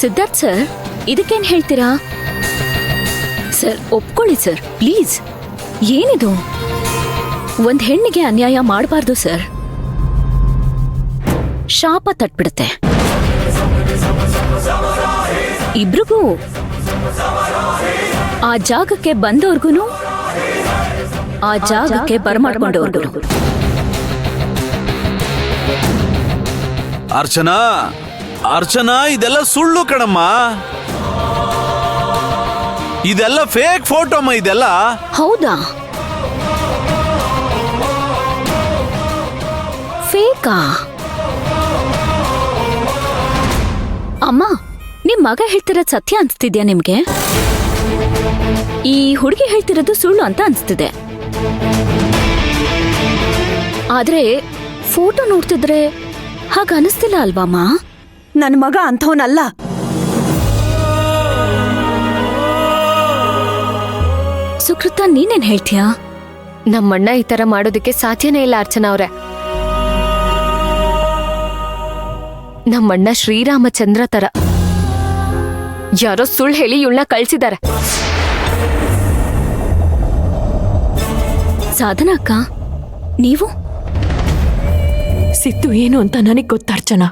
Siddharth sir, ಇದಕ್ಕೇನ್ ಹೇಳ್ತೀರಾ? Sir ಒಪ್ಕೊಳ್ಳಿ ಸರ್ ಪ್ಲೀಸ್. ಏನಿದು? ಒಂದ್ ಹೆಣ್ಣಿಗೆ ಅನ್ಯಾಯ ಮಾಡಬಾರ್ದು ಸರ್. ಶಾಪ ತಟ್ಬಿಡುತ್ತೆ ಇಬ್ರಿಗೂ. ಆ ಜಾಗಕ್ಕೆ ಬಂದವ್ರಿಗೂ ಆ ಜಾಗಕ್ಕೆ ಬರಮಾಡ್ಕೊಂಡವ್ರಿಗೂ. ಅರ್ಚನಾ, ಅರ್ಚನಾ, ಇದೆಲ್ಲ ಸುಳ್ಳು ಕಣಮ್ಮ. ಇದೆಲ್ಲ ಫೇಕ್ ಫೋಟೋ ಅಮ್ಮ. ಇದೆಲ್ಲ ಹೌದಾ? ಫೇಕಾ? ಅಮ್ಮ, ನಿಮ್ ಮಗ ಹೇಳ್ತಿರೋದು ಸತ್ಯ ಅನ್ಸ್ತಿದ್ಯಾ ನಿಮ್ಗೆ? ಈ ಹುಡುಗಿ ಹೇಳ್ತಿರೋದು ಸುಳ್ಳು ಅಂತ ಅನ್ಸ್ತಿದೆ. ಆದ್ರೆ ಫೋಟೋ ನೋಡ್ತಿದ್ರೆ ಹಾಗ ಅನಿಸ್ತಿಲ್ಲ ಅಲ್ವಮ್ಮ? ನನ್ ಮಗ ಅಂಥವನಲ್ಲ. ಸುಕೃತ, ನೀನೇನ್ ಹೇಳ್ತೀಯಾ? ನಮ್ಮಣ್ಣ ಈ ತರ ಮಾಡೋದಕ್ಕೆ ಸಾಧ್ಯನೇ ಇಲ್ಲ ಅರ್ಚನಾ ಅವ್ರೆ. ನಮ್ಮಣ್ಣ ಶ್ರೀರಾಮಚಂದ್ರ ತರ. ಯಾರೋ ಸುಳ್ಳು ಹೇಳಿ ಇವಳನ್ನ ಕಳ್ಸಿದ್ದಾರೆ. ಸಾಧನಾ ಅಕ್ಕ, ನೀವು? ಸಿದ್ದು ಏನು ಅಂತ ನನಗ್ ಗೊತ್ತಾರ್ಚನಾ.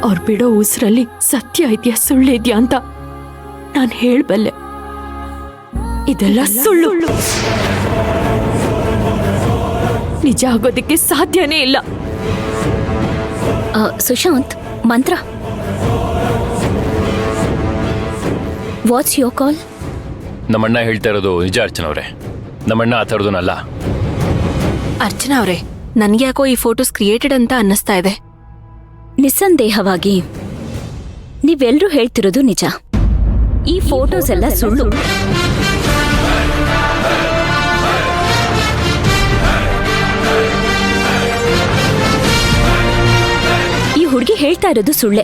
ಅವ್ರು ಬಿಡೋ ಉಸಿರಲ್ಲಿ ಸತ್ಯ ಇದೆಯಾ ಸುಳ್ಳಿದ್ಯಾ ಅಂತ ನಾನು ಹೇಳ್ಬಲ್ಲೆ. ಇದೆಲ್ಲ ಸುಳ್ಳು. ನಿಜ ಆಗೋದಕ್ಕೆ ಸಾಧ್ಯನೇ ಇಲ್ಲ. ಸುಶಾಂತ್, ಮಂತ್ರ. ವಾಟ್ಸ್ ಯೋರ್ ಕಾಲ್? ನಮ್ಮಣ್ಣ ಹೇಳ್ತಾ ಇರೋದು ನಿಜ ಅರ್ಚನಾ ಅವ್ರೆ. ನಮ್ಮಣ್ಣ ಆ ಥರದನಲ್ಲ. ಅರ್ಚನಾ ಅವ್ರೆ, ನನ್ಗೆ ಯಾಕೋ ಈ ಫೋಟೋಸ್ ಕ್ರಿಯೇಟೆಡ್ ಅಂತ ಅನ್ನಿಸ್ತಾ ಇದೆ. ನಿಸ್ಸಂದೇಹವಾಗಿ ನೀವೆಲ್ಲರೂ ಹೇಳ್ತಿರೋದು ನಿಜ. ಈ ಫೋಟೋಸ್ ಎಲ್ಲ ಸುಳ್ಳು. ಈ ಹುಡುಗಿ ಹೇಳ್ತಾ ಇರೋದು ಸುಳ್ಳೆ.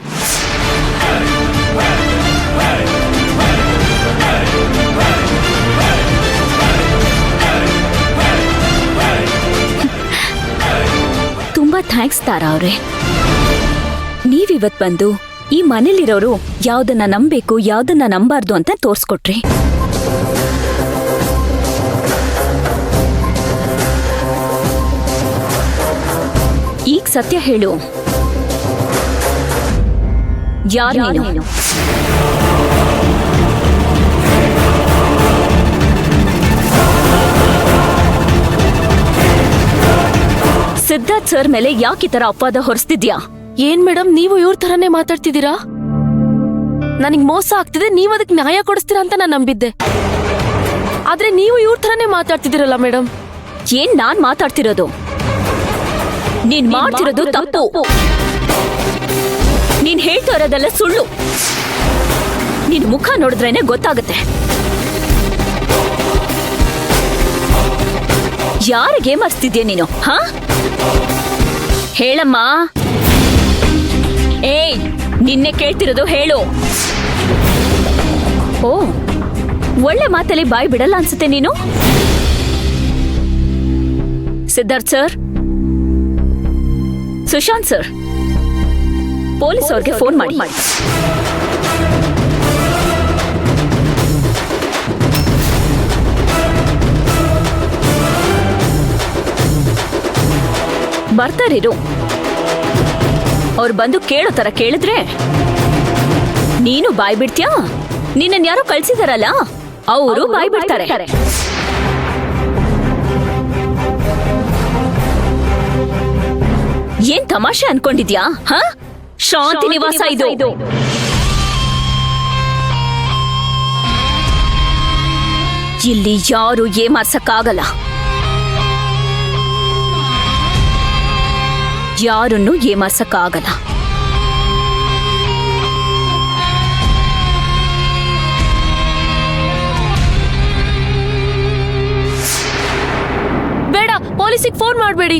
ತುಂಬಾ ಥ್ಯಾಂಕ್ಸ್ ತಾರಾ ಅವ್ರೆ. ನೀವಿವತ್ ಬಂದು ಈ ಮನೇಲಿರೋರು ಯಾವ್ದನ್ನ ನಂಬೇಕು ಯಾವ್ದನ್ನ ನಂಬಾರ್ದು ಅಂತ ತೋರ್ಸ್ಕೊಟ್ರಿ. ಈಗ ಸತ್ಯ ಹೇಳು, ಯಾರು ನೀನು? ಸಿದ್ಧಾರ್ಥ್ ಸರ್ ಮೇಲೆ ಯಾಕೆ ಈ ತರ ಅಪವಾದ ಹೊರಿಸ್ತಿದ್ಯಾ? ಏನ್ ಮೇಡಮ್, ನೀವು ಇವ್ರ ತರನೇ ಮಾತಾಡ್ತಿದ್ದೀರಾ? ನನಗ್ ಮೋಸ ಆಗ್ತಿದೆ, ನೀವ್ ಅದಕ್ಕೆ ನ್ಯಾಯ ಕೊಡಿಸ್ತೀರಾ ಅಂತ ನಾನು ನಂಬಿದ್ದೆ. ಆದ್ರೆ ನೀವು ಇವ್ರ ತರನೇ ಮಾತಾಡ್ತಿದ್ದೀರಲ್ಲ ಮೇಡಮ್. ಏನ್ ನಾನ್ ಮಾತಾಡ್ತಿರೋದು? ನೀನ್ ಮಾಡ್ತಿರೋದು ತಪ್ಪು. ನೀನ್ ಹೇಳ್ತಾ ಇರೋದೆಲ್ಲ ಸುಳ್ಳು. ನಿನ್ ಮುಖ ನೋಡಿದ್ರೇನೆ ಗೊತ್ತಾಗುತ್ತೆ. ಯಾರಿಗೆ ಮರ್ಸ್ತಿದ್ಯಾ ನೀನು? ಹಾ, ಹೇಳಮ್ಮ. ಏಯ್, ನಿನ್ನೆ ಕೇಳ್ತಿರೋದು ಹೇಳು. ಓ, ಒಳ್ಳೆ ಮಾತಲ್ಲಿ ಬಾಯಿ ಬಿಡಲ್ಲ ಅನ್ಸುತ್ತೆ ನೀನು. Siddharth sir, Sushant sir, police ಅವ್ರಿಗೆ ಫೋನ್ ಮಾಡಿ. ಬರ್ತಾರಿರು. ಅವ್ರು ಬಂದು ಕೇಳೋ ತರ ಕೇಳಿದ್ರೆ ನೀನು ಬಾಯ್ ಬಿಡ್ತೀಯಾ? ನಿನ್ನನ್ ಯಾರೋ ಕಳ್ಸಿದಾರಲ್ಲ, ಅವರು ಬಾಯ್ ಬಿಡ್ತಾರೆ. ಏನ್ ತಮಾಷೆ ಅನ್ಕೊಂಡಿದ್ಯಾ? ಹ, ಶಾಂತಿ ನಿವಾಸ ಇದು. ಇಲ್ಲಿ ಯಾರು ಏಮಾರ್ಸಕ್ಕಾಗಲ್ಲ. ಯಾರನ್ನು ಏಮಾರ್ಸಕ್ಕಾಗಲ್ಲ. ಬೇಡ, ಪೊಲೀಸಿಗೆ ಫೋನ್ ಮಾಡಬೇಡಿ.